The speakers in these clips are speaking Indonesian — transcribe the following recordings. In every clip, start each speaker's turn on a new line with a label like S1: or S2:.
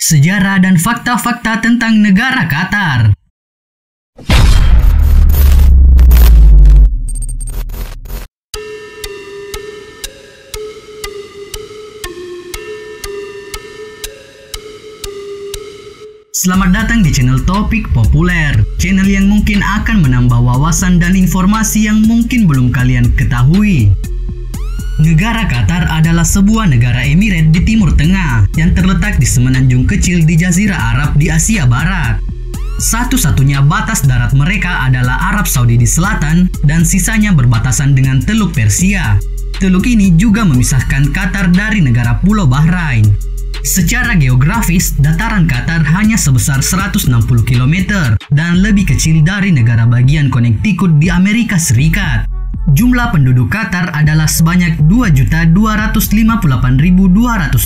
S1: Sejarah dan fakta-fakta tentang negara Qatar. Selamat datang di channel Topik Populer, channel yang mungkin akan menambah wawasan dan informasi yang mungkin belum kalian ketahui. Negara Qatar adalah sebuah negara emirat di Timur Tengah yang terletak di semenanjung kecil di Jazirah Arab di Asia Barat. Satu-satunya batas darat mereka adalah Arab Saudi di selatan dan sisanya berbatasan dengan Teluk Persia. Teluk ini juga memisahkan Qatar dari negara Pulau Bahrain. Secara geografis, dataran Qatar hanya sebesar 160 km dan lebih kecil dari negara bagian Connecticut di Amerika Serikat. Jumlah penduduk Qatar adalah sebanyak 2.258.200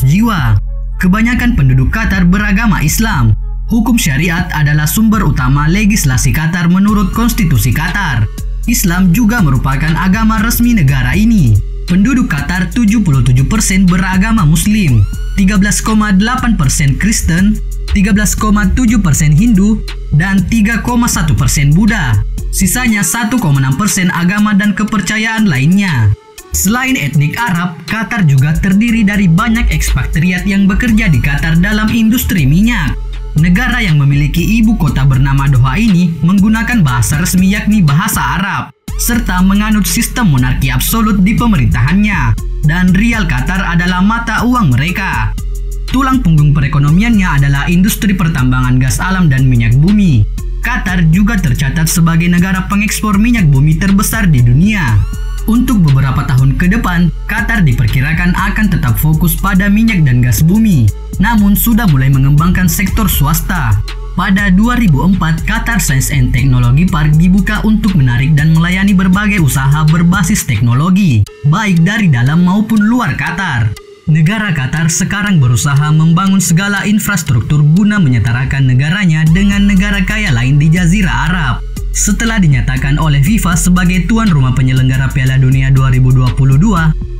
S1: jiwa. Kebanyakan penduduk Qatar beragama Islam. Hukum syariat adalah sumber utama legislasi Qatar menurut konstitusi Qatar. Islam juga merupakan agama resmi negara ini. Penduduk Qatar 77% beragama Muslim, 13,8% Kristen, 13,7% Hindu, dan 3,1% Buddha. Sisanya 1,6% agama dan kepercayaan lainnya. Selain etnik Arab, Qatar juga terdiri dari banyak ekspatriat yang bekerja di Qatar dalam industri minyak. Negara yang memiliki ibu kota bernama Doha ini menggunakan bahasa resmi yakni bahasa Arab, serta menganut sistem monarki absolut di pemerintahannya, dan rial Qatar adalah mata uang mereka. Tulang punggung perekonomiannya adalah industri pertambangan gas alam dan minyak bumi. Qatar juga tercatat sebagai negara pengekspor minyak bumi terbesar di dunia. Untuk beberapa tahun ke depan, Qatar diperkirakan akan tetap fokus pada minyak dan gas bumi, namun sudah mulai mengembangkan sektor swasta. Pada 2004, Qatar Science and Technology Park dibuka untuk menarik dan melayani berbagai usaha berbasis teknologi, baik dari dalam maupun luar Qatar. Negara Qatar sekarang berusaha membangun segala infrastruktur guna menyetarakan negaranya dengan negara kaya lain di Jazirah Arab. Setelah dinyatakan oleh FIFA sebagai tuan rumah penyelenggara Piala Dunia 2022,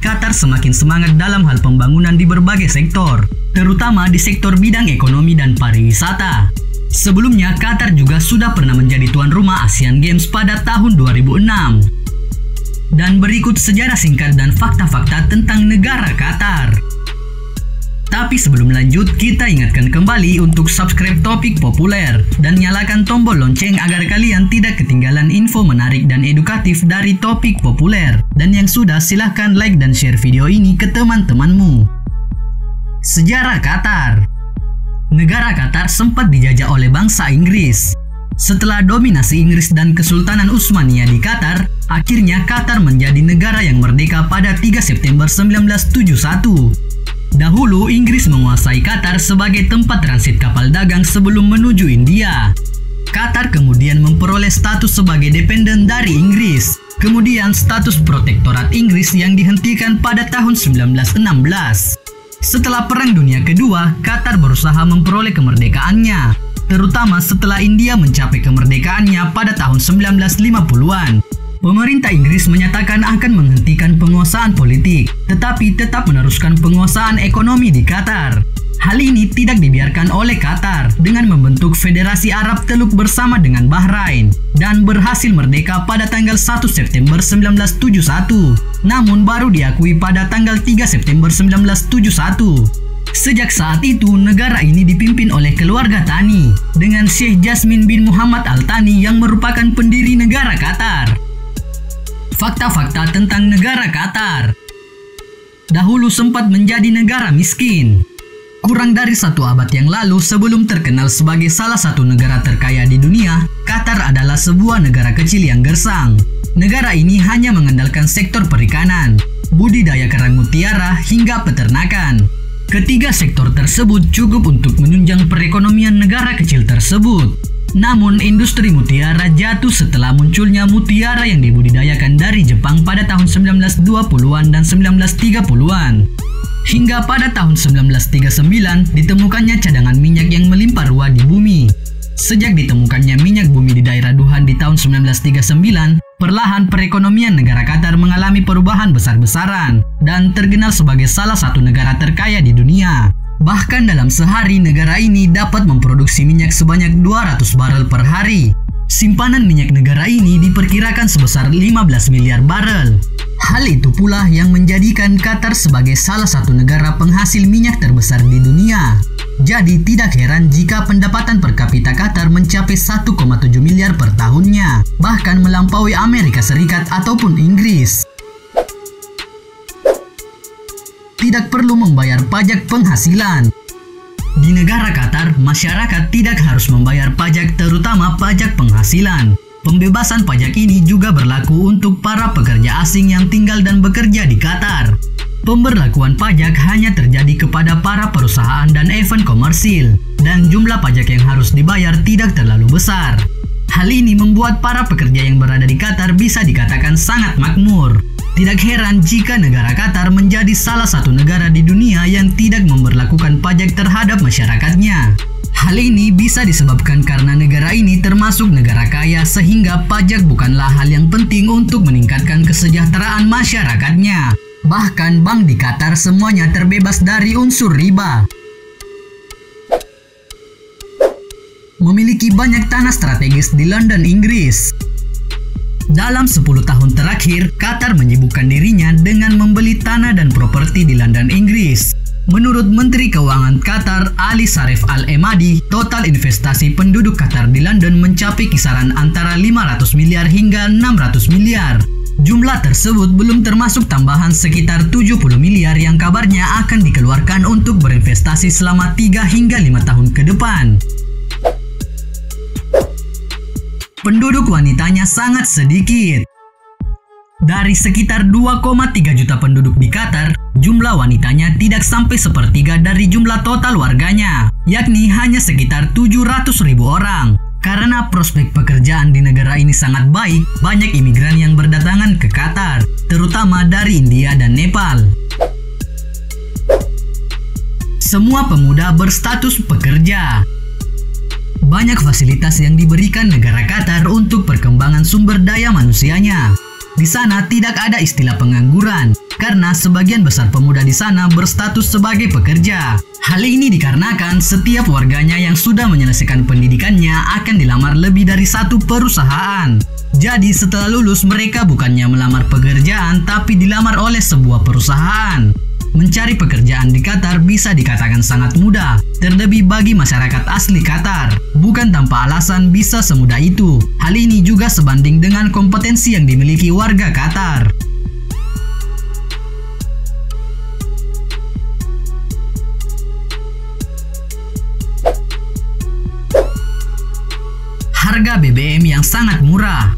S1: Qatar semakin semangat dalam hal pembangunan di berbagai sektor, terutama di sektor bidang ekonomi dan pariwisata. Sebelumnya, Qatar juga sudah pernah menjadi tuan rumah Asian Games pada tahun 2006. Dan berikut sejarah singkat dan fakta-fakta tentang negara Qatar. Tapi sebelum lanjut, kita ingatkan kembali untuk subscribe Topik Populer dan nyalakan tombol lonceng agar kalian tidak ketinggalan info menarik dan edukatif dari Topik Populer. Dan yang sudah, silahkan like dan share video ini ke teman-temanmu. Sejarah Qatar. Negara Qatar sempat dijajah oleh bangsa Inggris. Setelah dominasi Inggris dan Kesultanan Utsmaniyah di Qatar, akhirnya Qatar menjadi negara yang merdeka pada 3 September 1971. Dahulu, Inggris menguasai Qatar sebagai tempat transit kapal dagang sebelum menuju India. Qatar kemudian memperoleh status sebagai dependen dari Inggris. Kemudian status protektorat Inggris yang dihentikan pada tahun 1916. Setelah Perang Dunia Kedua, Qatar berusaha memperoleh kemerdekaannya, terutama setelah India mencapai kemerdekaannya pada tahun 1950-an. Pemerintah Inggris menyatakan akan menghentikan penguasaan politik, tetapi tetap meneruskan penguasaan ekonomi di Qatar. Hal ini tidak dibiarkan oleh Qatar dengan membentuk Federasi Arab Teluk bersama dengan Bahrain dan berhasil merdeka pada tanggal 1 September 1971, namun baru diakui pada tanggal 3 September 1971. Sejak saat itu, negara ini dipimpin oleh keluarga Thani dengan Sheikh Jasmin bin Muhammad Al Thani yang merupakan pendiri negara Qatar. Fakta-fakta tentang negara Qatar. Dahulu sempat menjadi negara miskin. Kurang dari 1 abad yang lalu, sebelum terkenal sebagai salah satu negara terkaya di dunia, Qatar adalah sebuah negara kecil yang gersang. Negara ini hanya mengandalkan sektor perikanan, budidaya kerang mutiara, hingga peternakan. Ketiga sektor tersebut cukup untuk menunjang perekonomian negara kecil tersebut. Namun, industri mutiara jatuh setelah munculnya mutiara yang dibudidayakan dari Jepang pada tahun 1920-an dan 1930-an. Hingga pada tahun 1939 ditemukannya cadangan minyak yang melimpah ruah di bumi. Sejak ditemukannya minyak bumi di daerah Duhan di tahun 1939, perlahan perekonomian negara Qatar mengalami perubahan besar-besaran dan terkenal sebagai salah satu negara terkaya di dunia. Bahkan dalam sehari negara ini dapat memproduksi minyak sebanyak 200 barel per hari. Simpanan minyak negara ini diperkirakan sebesar 15 miliar barel. Hal itu pula yang menjadikan Qatar sebagai salah satu negara penghasil minyak terbesar di dunia. Jadi tidak heran jika pendapatan per kapita Qatar mencapai 1,7 miliar per tahunnya, bahkan melampaui Amerika Serikat ataupun Inggris. Tidak perlu membayar pajak penghasilan. Di negara Qatar, masyarakat tidak harus membayar pajak, terutama pajak penghasilan. Pembebasan pajak ini juga berlaku untuk para pekerja asing yang tinggal dan bekerja di Qatar. Pemberlakuan pajak hanya terjadi kepada para perusahaan dan event komersil, dan jumlah pajak yang harus dibayar tidak terlalu besar. Hal ini membuat para pekerja yang berada di Qatar bisa dikatakan sangat makmur. Tidak heran jika negara Qatar menjadi salah satu negara di dunia yang tidak memberlakukan pajak terhadap masyarakatnya. Hal ini bisa disebabkan karena negara ini termasuk negara kaya sehingga pajak bukanlah hal yang penting untuk meningkatkan kesejahteraan masyarakatnya. Bahkan bank di Qatar semuanya terbebas dari unsur riba. Memiliki banyak tanah strategis di London, Inggris. Dalam 10 tahun terakhir, Qatar menyibukkan dirinya dengan membeli tanah dan properti di London, Inggris. Menurut Menteri Keuangan Qatar, Ali Sharif Al-Emadi, total investasi penduduk Qatar di London mencapai kisaran antara 500 miliar hingga 600 miliar. Jumlah tersebut belum termasuk tambahan sekitar 70 miliar yang kabarnya akan dikeluarkan untuk berinvestasi selama 3 hingga 5 tahun ke depan. Penduduk wanitanya sangat sedikit. Dari sekitar 2,3 juta penduduk di Qatar, jumlah wanitanya tidak sampai sepertiga dari jumlah total warganya, yakni hanya sekitar 700.000 orang. Karena prospek pekerjaan di negara ini sangat baik, banyak imigran yang berdatangan ke Qatar, terutama dari India dan Nepal. Semua pemuda berstatus pekerja. Banyak fasilitas yang diberikan negara Qatar untuk perkembangan sumber daya manusianya. Di sana tidak ada istilah pengangguran, karena sebagian besar pemuda di sana berstatus sebagai pekerja. Hal ini dikarenakan setiap warganya yang sudah menyelesaikan pendidikannya akan dilamar lebih dari satu perusahaan. Jadi setelah lulus mereka bukannya melamar pekerjaan, tapi dilamar oleh sebuah perusahaan. Mencari pekerjaan di Qatar bisa dikatakan sangat mudah, terlebih bagi masyarakat asli Qatar. Bukan tanpa alasan bisa semudah itu. Hal ini juga sebanding dengan kompetensi yang dimiliki warga Qatar. Harga BBM yang sangat murah.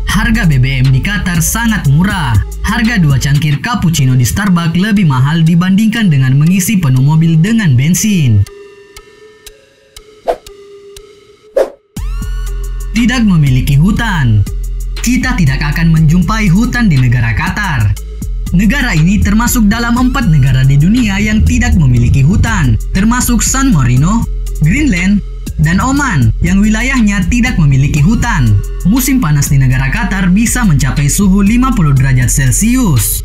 S1: Harga BBM di Qatar sangat murah. Harga 2 cangkir cappuccino di Starbucks lebih mahal dibandingkan dengan mengisi penuh mobil dengan bensin. Tidak memiliki hutan. Kita tidak akan menjumpai hutan di negara Qatar. Negara ini termasuk dalam 4 negara di dunia yang tidak memiliki hutan, termasuk San Marino, Greenland, dan Oman yang wilayahnya tidak memiliki hutan. Musim panas di negara Qatar bisa mencapai suhu 50 derajat Celcius.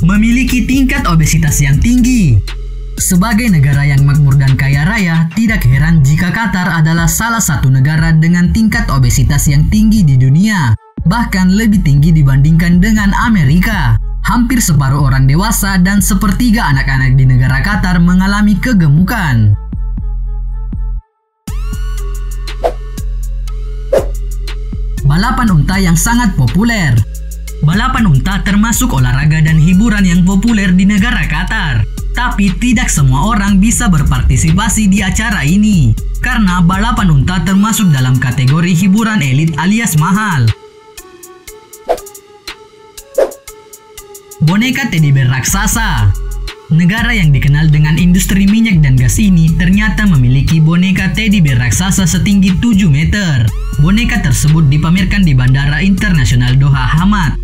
S1: Memiliki tingkat obesitas yang tinggi. Sebagai negara yang makmur dan kaya raya, tidak heran jika Qatar adalah salah satu negara dengan tingkat obesitas yang tinggi di dunia, bahkan lebih tinggi dibandingkan dengan Amerika. Hampir separuh orang dewasa dan sepertiga anak-anak di negara Qatar mengalami kegemukan. Balapan unta yang sangat populer. Balapan unta termasuk olahraga dan hiburan yang populer di negara Qatar. Tapi tidak semua orang bisa berpartisipasi di acara ini, karena balapan unta termasuk dalam kategori hiburan elit alias mahal. Boneka teddy bear raksasa. Negara yang dikenal dengan industri minyak dan gas ini ternyata memiliki boneka teddy bear raksasa setinggi 7 meter. Boneka tersebut dipamerkan di Bandara Internasional Doha Hamad.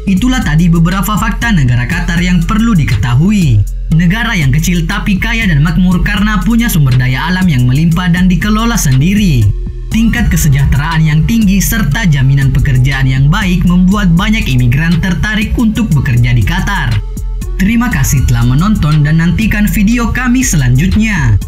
S1: Itulah tadi beberapa fakta negara Qatar yang perlu diketahui. Negara yang kecil tapi kaya dan makmur karena punya sumber daya alam yang melimpah dan dikelola sendiri. Tingkat kesejahteraan yang tinggi serta jaminan pekerjaan yang baik membuat banyak imigran tertarik untuk bekerja di Qatar. Terima kasih telah menonton dan nantikan video kami selanjutnya.